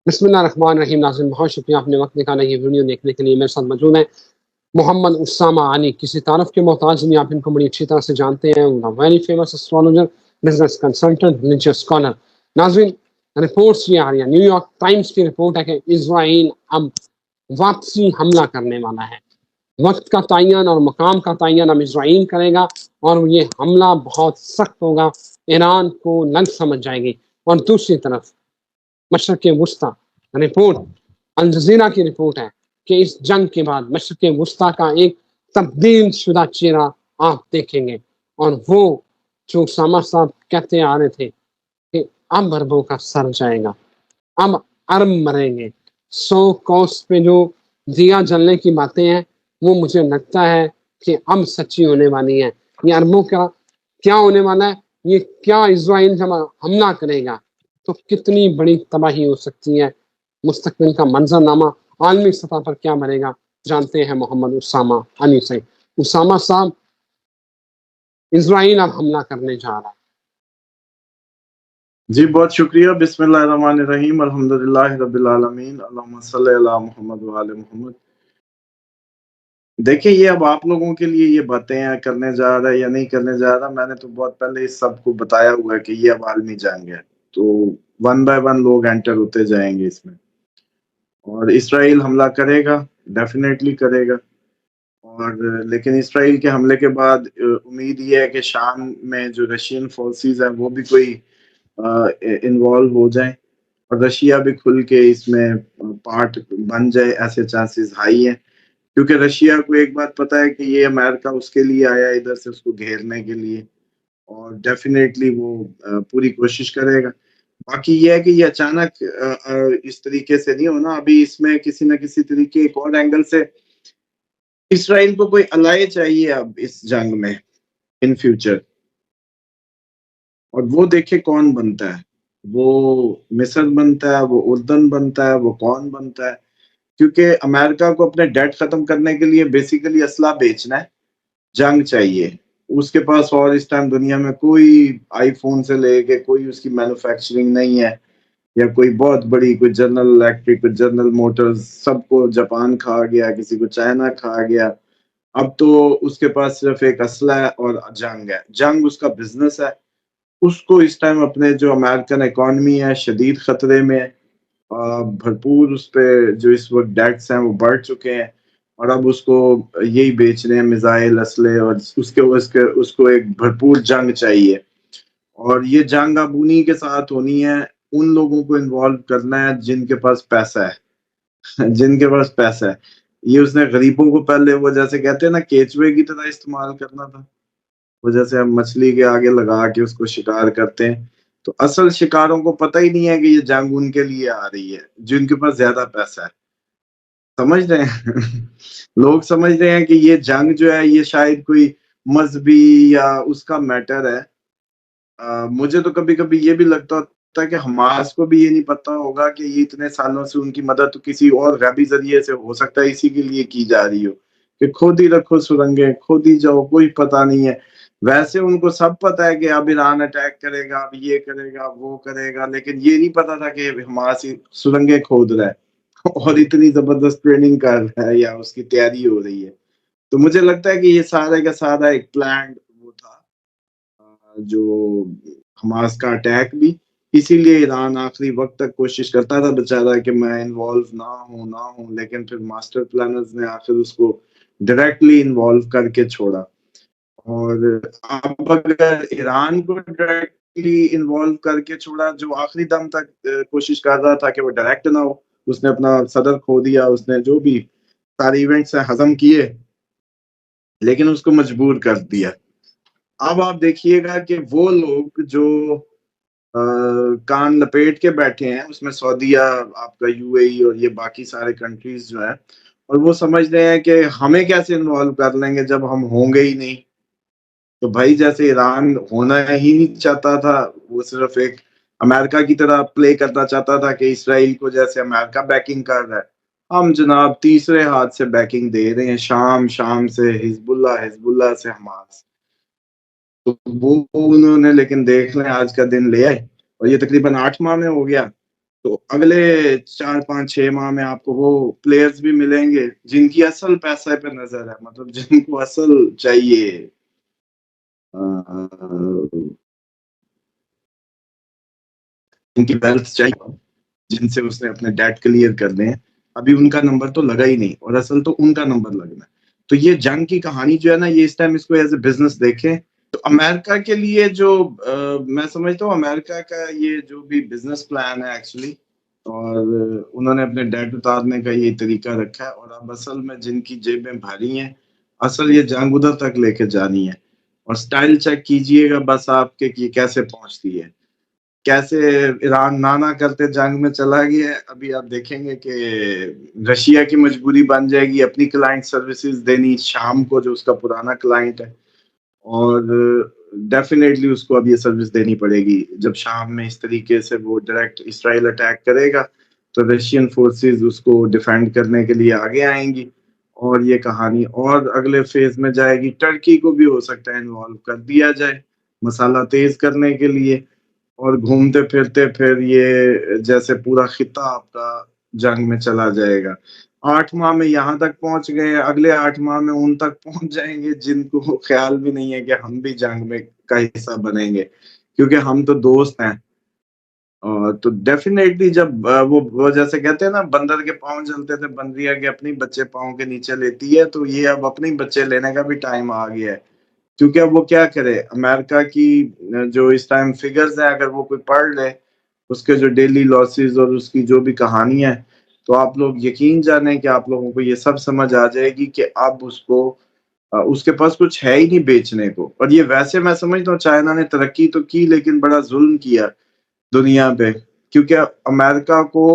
بسم اللہ الرحمن الرحیم. ناظرین بہت شکریہ آپ نے وقت نکالا یہ ویڈیو دیکھنے کے لیے. میرے ساتھ موجود ہیں محمد اسامہ عنی. کسی تعارف کے محتاج نہیں, آپ ان کو بڑی اچھی طرح سے جانتے ہیں. Very famous astrologer, business consultant, religious scholar. ناظرین رپورٹس یہ آ رہی ہیں, نیو یارک ٹائمز کی رپورٹ ہے کہ اسرائیل اب واپسی حملہ کرنے والا ہے. وقت کا تعین اور مقام کا تعین اب اسرائیل کرے گا, اور یہ حملہ بہت سخت ہوگا. ایران کو لنگ سمجھ جائے گی. اور دوسری طرف مشرق وسطی رپورٹ, الجزیرہ کی رپورٹ ہے کہ اس جنگ کے بعد مشرق وسطی کا ایک تبدیل شدہ چہرہ آپ دیکھیں گے. اور وہ جو اسامہ صاحب کہتے آ رہے تھے کہ اب عربوں کا سر جائے گا, اب عرب مریں گے. 100 کوس پہ جو دیا جلنے کی باتیں ہیں وہ مجھے لگتا ہے کہ اب سچی ہونے والی ہیں. یہ عربوں کا کیا ہونے والا ہے, یہ کیا اسرائیل جب حملہ کرے گا تو کتنی بڑی تباہی ہو سکتی ہے. مستقبل کا منظرنامہ عالمی سطح پر کیا بنے گا, جانتے ہیں محمد اسامہ عنی سے. اسامہ صاحب, اسرائیل اب حملہ کرنے جا رہا ہے. جی بہت شکریہ. بسم اللہ الرحمن الرحیم. الحمدللہ رب العالمین. اللہم صلی علی محمد وآل محمد. دیکھیں یہ اب آپ لوگوں کے لیے یہ باتیں ہیں کرنے جا رہا ہے یا نہیں کرنے جا رہا. میں نے تو بہت پہلے اس سب کو بتایا ہوا ہے کہ یہ اب عالمی جنگ ہے, تو 1 بائی 1 لوگ انٹر ہوتے جائیں گے اس میں. اور اسرائیل حملہ کرے گا, ڈیفینیٹلی کرے گا. اور لیکن اسرائیل کے حملے کے بعد امید یہ ہے کہ شام میں جو رشین فورسز ہیں وہ بھی کوئی انوالو ہو جائیں, اور رشیا بھی کھل کے اس میں پارٹ بن جائے. ایسے چانسز ہائی ہیں, کیونکہ رشیا کو ایک بات پتہ ہے کہ یہ امریکہ اس کے لیے آیا ادھر سے اس کو گھیرنے کے لیے, اور ڈیفینیٹلی وہ پوری کوشش کرے گا. باقی یہ ہے کہ یہ اچانک اس طریقے سے نہیں ہونا. ابھی اس میں کسی نہ کسی طریقے ایک اور اینگل سے اسرائیل کو کوئی الائے چاہیے اب اس جنگ میں ان فیوچر, اور وہ دیکھے کون بنتا ہے. وہ مصر بنتا ہے, وہ اردن بنتا ہے, وہ کون بنتا ہے. کیونکہ امریکہ کو اپنے ڈیٹ ختم کرنے کے لیے بیسیکلی اسلحہ بیچنا ہے, جنگ چاہیے اس کے پاس. اور اس ٹائم دنیا میں کوئی آئی فون سے لے کے کوئی اس کی مینوفیکچرنگ نہیں ہے, یا کوئی بہت بڑی کوئی جنرل الیکٹرک, کوئی جنرل موٹرز, سب کو جاپان کھا گیا, کسی کو چائنا کھا گیا. اب تو اس کے پاس صرف ایک اسلحہ ہے اور جنگ ہے. جنگ اس کا بزنس ہے. اس کو اس ٹائم اپنے جو امریکن اکانومی ہے شدید خطرے میں ہے, بھرپور اس پہ جو اس وقت ڈیٹس ہیں وہ بڑھ چکے ہیں, اور اب اس کو یہی بیچ رہے ہیں میزائل, اسلحے, اور اس کو ایک بھرپور جنگ چاہیے. اور یہ جنگ اب انہی کے ساتھ ہونی ہے. ان لوگوں کو انوالو کرنا ہے جن کے پاس پیسہ ہے, جن کے پاس پیسہ ہے. یہ اس نے غریبوں کو پہلے وہ جیسے کہتے ہیں نا کیچوے کی طرح استعمال کرنا تھا, وہ جیسے ہم مچھلی کے آگے لگا کے اس کو شکار کرتے ہیں. تو اصل شکاروں کو پتہ ہی نہیں ہے کہ یہ جنگ ان کے لیے آ رہی ہے جن کے پاس زیادہ پیسہ ہے. سمجھ رہے ہیں لوگ سمجھ رہے ہیں کہ یہ جنگ جو ہے یہ شاید کوئی مذہبی یا اس کا میٹر ہے. مجھے تو کبھی کبھی یہ بھی لگتا ہوتا ہے کہ حماس کو بھی یہ نہیں پتا ہوگا کہ یہ اتنے سالوں سے ان کی مدد تو کسی اور غیبی ذریعے سے ہو سکتا ہے اسی کے لیے کی جا رہی ہو, کہ خود ہی رکھو سرنگیں, خود ہی جاؤ, کوئی پتہ نہیں ہے. ویسے ان کو سب پتہ ہے کہ اب ایران اٹیک کرے گا, اب یہ کرے گا, وہ کرے گا, لیکن یہ نہیں پتا تھا کہ حماس سرنگیں کھود رہا ہے اور اتنی زبردست ٹریننگ کر رہا ہے یا اس کی تیاری ہو رہی ہے. تو مجھے لگتا ہے کہ یہ سارے کا سارا ایک پلانڈ وہ تھا جو حماس کا اٹیک بھی. اسی لیے ایران آخری وقت تک کوشش کرتا تھا بیچارہ کہ میں انوالو نہ ہوں, لیکن پھر ماسٹر پلانرز نے آخر اس کو ڈائریکٹلی انوالو کر کے چھوڑا. اور اب اگر ایران کو ڈائریکٹلی انوالو کر کے چھوڑا, جو آخری دم تک کوشش کر رہا تھا کہ وہ ڈائریکٹ نہ ہو, اس نے اپنا صدر کھو دیا, اس نے جو بھی سارے ایونٹس ہیں ہضم کیے, لیکن اس کو مجبور کر دیا. اب آپ دیکھیے گا کہ وہ لوگ جو کان لپیٹ کے بیٹھے ہیں, اس میں سعودیہ, آپ کا یو اے ای اور یہ باقی سارے کنٹریز جو ہیں, اور وہ سمجھ رہے ہیں کہ ہمیں کیسے انوالو کر لیں گے جب ہم ہوں گے ہی نہیں. تو بھائی جیسے ایران ہونا ہی نہیں چاہتا تھا, وہ صرف ایک امریکہ کی طرح پلے کرنا چاہتا تھا کہ اسرائیل کو جیسے امریکہ بیکنگ کر رہا ہے, ہم جناب تیسرے ہاتھ سے بیکنگ دے رہے ہیں, شام سے حزب اللہ سے حماس. تو وہ انہوں نے لیکن دیکھ لیں آج کا دن لے آئے, اور یہ تقریباً 8 ماہ میں ہو گیا. تو اگلے 4 5 6 ماہ میں آپ کو وہ پلیئرز بھی ملیں گے جن کی اصل پیسے پہ نظر ہے، مطلب جن کو اصل چاہیے جن کی ویلتھ چاہیے، جن سے اس نے اپنے ڈیٹ کلیئر کرنے ہیں، ابھی ان کا نمبر تو لگا ہی نہیں، اور اصل تو ان کا نمبر لگنا ہے۔ تو یہ جنگ کی کہانی جو ہے نا، یہ اس ٹائم اس کو ایز اے بزنس دیکھیں تو امریکہ کے لیے جو میں سمجھتا ہوں امریکہ کا یہ جو بھی بزنس پلان ہے ایکچولی، اور انہوں نے اپنے ڈیٹ اتارنے کا یہ طریقہ رکھا ہے، اور اب اصل میں جن کی جیبیں بھاری ہیں، اصل یہ جنگ ادھر تک لے کے جانی ہے، اور سٹائل چیک کیجئے گا بس آپ کے کہ یہ کیسے پہنچتی ہے، کیسے ایران نانا کرتے جنگ میں چلا گیا ہے۔ ابھی آپ دیکھیں گے کہ رشیا کی مجبوری بن جائے گی اپنی کلائنٹ سروسز دینی شام کو، جو اس کا پرانا کلائنٹ ہے، اور ڈیفینیٹلی اس کو اب یہ سروس دینی پڑے گی۔ جب شام میں اس طریقے سے وہ ڈائریکٹ اسرائیل اٹیک کرے گا تو رشین فورسز اس کو ڈیفینڈ کرنے کے لیے آگے آئیں گی، اور یہ کہانی اور اگلے فیز میں جائے گی۔ ٹرکی کو بھی ہو سکتا ہے انوالو کر دیا جائے مسالہ تیز کرنے کے لیے، اور گھومتے پھرتے پھر یہ جیسے پورا خطہ آپ کا جنگ میں چلا جائے گا۔ 8 ماہ میں یہاں تک پہنچ گئے، اگلے 8 ماہ میں ان تک پہنچ جائیں گے جن کو خیال بھی نہیں ہے کہ ہم بھی جنگ میں کا حصہ بنیں گے، کیونکہ ہم تو دوست ہیں۔ تو ڈیفینیٹلی جب وہ جیسے کہتے ہیں نا، بندر کے پاؤں جلتے تھے، بندریا کے اپنی بچے پاؤں کے نیچے لیتی ہے، تو یہ اب اپنی بچے لینے کا بھی ٹائم آ گیا ہے، کیونکہ اب وہ کیا کرے۔ امریکہ کی جو اس ٹائم فگرز ہیں، اگر وہ کوئی پڑھ لے اس کے جو ڈیلی لاسز اور اس کی جو بھی کہانیاں ہیں، تو آپ لوگ یقین جانیں کہ آپ لوگوں کو یہ سب سمجھ آ جائے گی کہ اب اس کے پاس کچھ ہے ہی نہیں بیچنے کو۔ اور یہ ویسے میں سمجھتا ہوں چائنا نے ترقی تو کی، لیکن بڑا ظلم کیا دنیا پہ، کیونکہ امریکہ کو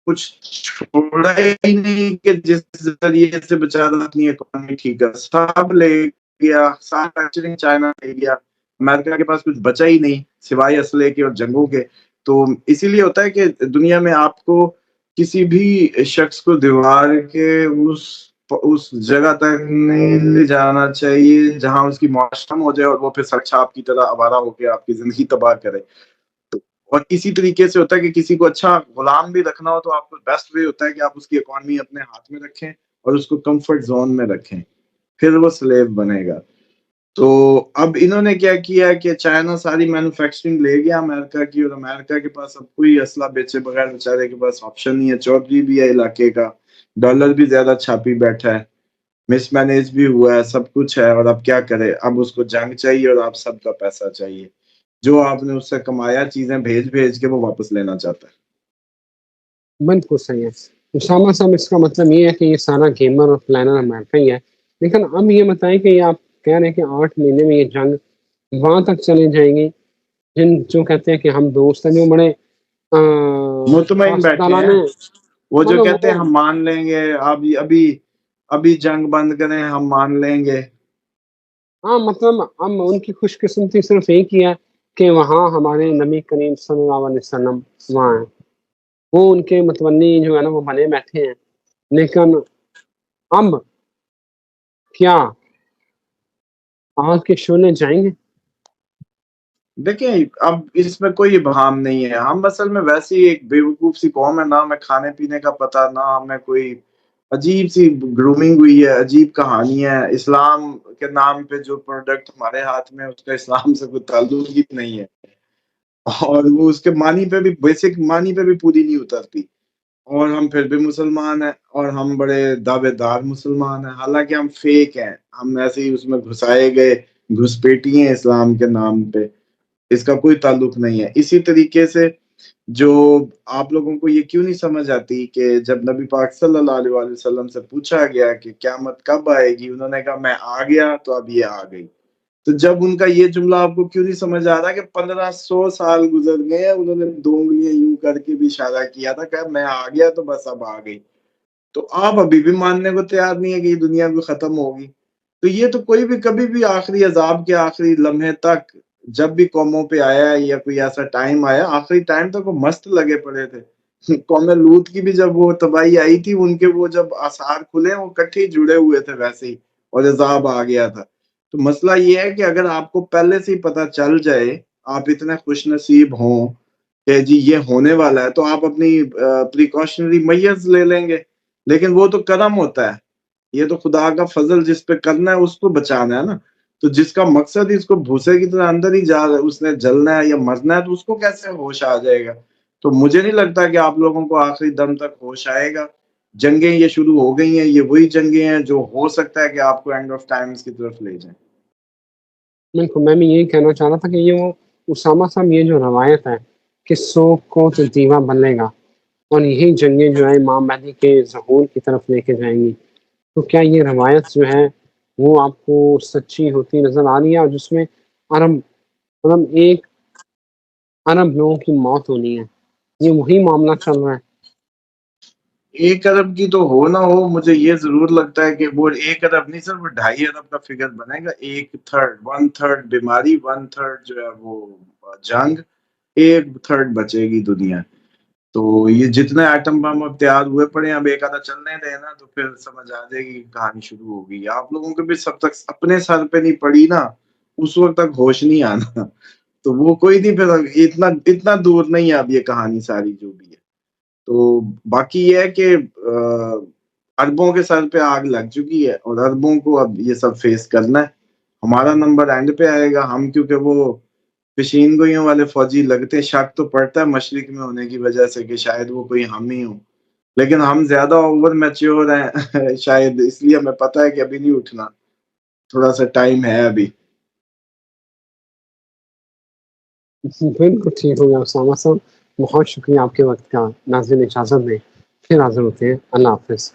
کچھ چھوڑا ہی نہیں کہ جس ذریعے سے بیچارہ اپنی اکانومی ٹھیک ہے، سب لے گیا، سارا مینوفیکچرنگ چائنا لے گیا، امریکہ کے پاس کچھ بچا ہی نہیں سوائے اسلحے کے اور جنگوں کے۔ تو اسی لیے ہوتا ہے کہ دنیا میں آپ کو کسی بھی شخص کو دیوار کے اس جگہ تک نہیں لے جانا چاہیے جہاں اس کی معاش ختم ہو جائے اور وہ پھر سڑک چھاپ کی طرح آوارہ ہو کے آپ کی زندگی تباہ کرے۔ اور اسی طریقے سے ہوتا ہے کہ کسی کو اچھا غلام بھی رکھنا ہو تو آپ کو بیسٹ وے ہوتا ہے کہ آپ اس کی اکانومی اپنے ہاتھ میں رکھیں اور اس کو کمفرٹ زون میں رکھیں، پھر وہ سلیو بنے گا۔ تو اب انہوں نے کیا کیا کہ چائنا ساری مینوفیکچرنگ لے گیا امریکہ کی، اور امریکہ کے پاس اب کوئی اسلحہ بیچے بغیر بیچارے کے پاس آپشن نہیں ہے۔ چودھری بھی ہے علاقے کا، ڈالر بھی زیادہ چھاپی بیٹھا ہے، مس مینیج بھی ہوا ہے، سب کچھ ہے، اور اب کیا کرے، اب اس کو جنگ چاہیے اور آپ سب کا پیسہ چاہیے، جو آپ نے اس سے کمایا چیزیں بھیج کے وہ واپس لینا چاہتا ہے۔ بالکل صحیح ہے اسامہ صاحب، اس کا مطلب یہ ہے کہ یہ سارا گیمر اور پلانر امریکہ ہی ہے، لیکن اب یہ بتائیں کہ یہ آپ کہہ رہے ہیں کہ 8 مہینے میں یہ جنگ وہاں تک چلی جائے گی، جو کہتے ہیں کہ ہم دوست ہیں، جو بڑے مطمئن خاص بیٹھے تعالیٰ ہیں، نے وہ جو مطلب کہتے ہیں ہم مان لیں گے، ابھی جنگ بند کریں ہم مان لیں گے۔ ہاں مطلب ہم ان کی خوش قسمتی صرف ایک ہی ہے کہ وہاں ہمارے نبی کریم صلی اللہ علیہ وسلم وہاں ہیں، وہ ان کے متونی جو ہے نا وہ بنے بیٹھے ہیں، لیکن اب کیا آگ کے شعلے جائیں گے؟ دیکھیں اب اس میں کوئی ابہام نہیں ہے، ہم اصل میں ویسی ایک بیوقوف سی قوم ہے، نہ ہمیں کھانے پینے کا پتہ، نہ ہمیں کوئی عجیب سی گرومنگ ہوئی ہے، عجیب کہانی ہے، اسلام کے نام پہ جو پروڈکٹ ہمارے ہاتھ میں اس کا اسلام سے کوئی تعلق ہی نہیں ہے، اور وہ اس کے معنی پہ بھی بیسک معنی پہ بھی پوری نہیں اترتی، اور ہم پھر بھی مسلمان ہیں، اور ہم بڑے دعوے دار مسلمان ہیں، حالانکہ ہم فیک ہیں، ہم ایسے ہی اس میں گھسائے گئے گھسپیٹی ہیں اسلام کے نام پہ، اس کا کوئی تعلق نہیں ہے۔ اسی طریقے سے جو آپ لوگوں کو یہ کیوں نہیں سمجھ آتی کہ جب نبی پاک صلی اللہ علیہ وآلہ وسلم سے پوچھا گیا کہ قیامت کب آئے گی، انہوں نے کہا میں آ گیا تو اب یہ آ گئی، تو جب ان کا یہ جملہ آپ کو کیوں نہیں سمجھ آ رہا کہ 1500 سال گزر گئے ہیں، انہوں نے 2 انگلیاں یوں کر کے بھی اشارہ کیا تھا کہ میں آ گیا تو بس اب آ گئی، تو آپ ابھی بھی ماننے کو تیار نہیں ہے کہ یہ دنیا کو ختم ہوگی۔ تو یہ تو کوئی بھی کبھی بھی آخری عذاب کے آخری لمحے تک جب بھی قوموں پہ آیا ہے یا کوئی ایسا ٹائم آیا، آخری ٹائم تک وہ مست لگے پڑے تھے۔ قوم لوط کی بھی جب وہ تباہی آئی تھی، ان کے وہ جب آثار کھلے وہ کٹھے جڑے ہوئے تھے ویسے ہی، اور عذاب آ گیا تھا۔ تو مسئلہ یہ ہے کہ اگر آپ کو پہلے سے ہی پتہ چل جائے، آپ اتنے خوش نصیب ہوں کہ جی یہ ہونے والا ہے تو آپ اپنی پریکاشنری میئرز لے لیں گے، لیکن وہ تو کرم ہوتا ہے، یہ تو خدا کا فضل جس پہ کرنا ہے اس کو بچانا ہے نا. تو جس کا مقصد ہی اس کو بھوسے کی طرح اندر ہی جا رہا ہے، اس نے جلنا ہے یا مرنا ہے، تو اس کو کیسے ہوش آ جائے گا؟ تو مجھے نہیں لگتا کہ آپ لوگوں کو آخری دم تک ہوش آئے گا. جنگیں یہ شروع ہو گئی ہیں، یہ وہی جنگیں ہیں جو ہو سکتا ہے کہ آپ کو اینڈ آف ٹائمز کی طرف لے جائیں. بالکل، میں بھی یہی کہنا چاہ رہا تھا کہ یہ وہ اسامہ صاحب یہ جو روایت ہے کہ سو کو تو دیوا بنے گا اور یہی جنگیں جو ہے امام مہدی کے ظہور کی طرف لے کے جائیں گی، تو کیا یہ روایت جو ہے وہ آپ کو سچی ہوتی نظر آ رہی ہے، اور جس میں عرب مطلب 1 ارب لوگوں کی موت ہونی ہے، یہ وہی معاملہ چل رہا ہے؟ 1 ارب کی تو ہو نہ ہو، مجھے یہ ضرور لگتا ہے کہ وہ 1 ارب نہیں سر، وہ 2.5 ارب کا فگر بنے گا. 1/3 بیماری، 1/3 جو ہے وہ جنگ، 1/3 بچے گی دنیا. تو یہ جتنے ایٹم بم اب تیار ہوئے پڑے ہیں، اب ایک آدھا چلنے دینا تو پھر سمجھ آ جائے گی کہ کہانی شروع ہو گئی. آپ لوگوں کے بھی سب تک اپنے سر پہ نہیں پڑی نا، اس وقت تک ہوش نہیں آنا. تو وہ کوئی نہیں، پھر اتنا دور نہیں ہے اب یہ کہانی ساری جو بھی ہے. تو باقی یہ ہے کہ اربوں کے سر پہ آگ لگ چکی ہے اور اربوں کو اب یہ سب فیس کرنا ہے. ہمارا نمبر اینڈ پہ آئے گا. ہم کیونکہ وہ پشین گوئیوں والے فوجی لگتے ہیں، شک تو پڑتا ہے مشرق میں ہونے کی وجہ سے کہ شاید وہ کوئی ہم ہی ہوں، لیکن ہم زیادہ اوور میچیور ہیں شاید اس لیے ہمیں پتا ہے کہ ابھی نہیں اٹھنا، تھوڑا سا ٹائم ہے ابھی. بالکل ٹھیک ہو گیا اسامہ صاحب، بہت شکریہ آپ کے وقت کا. ناظرین اجازت دیں، پھر حاضر ہوتے ہیں. اللہ حافظ.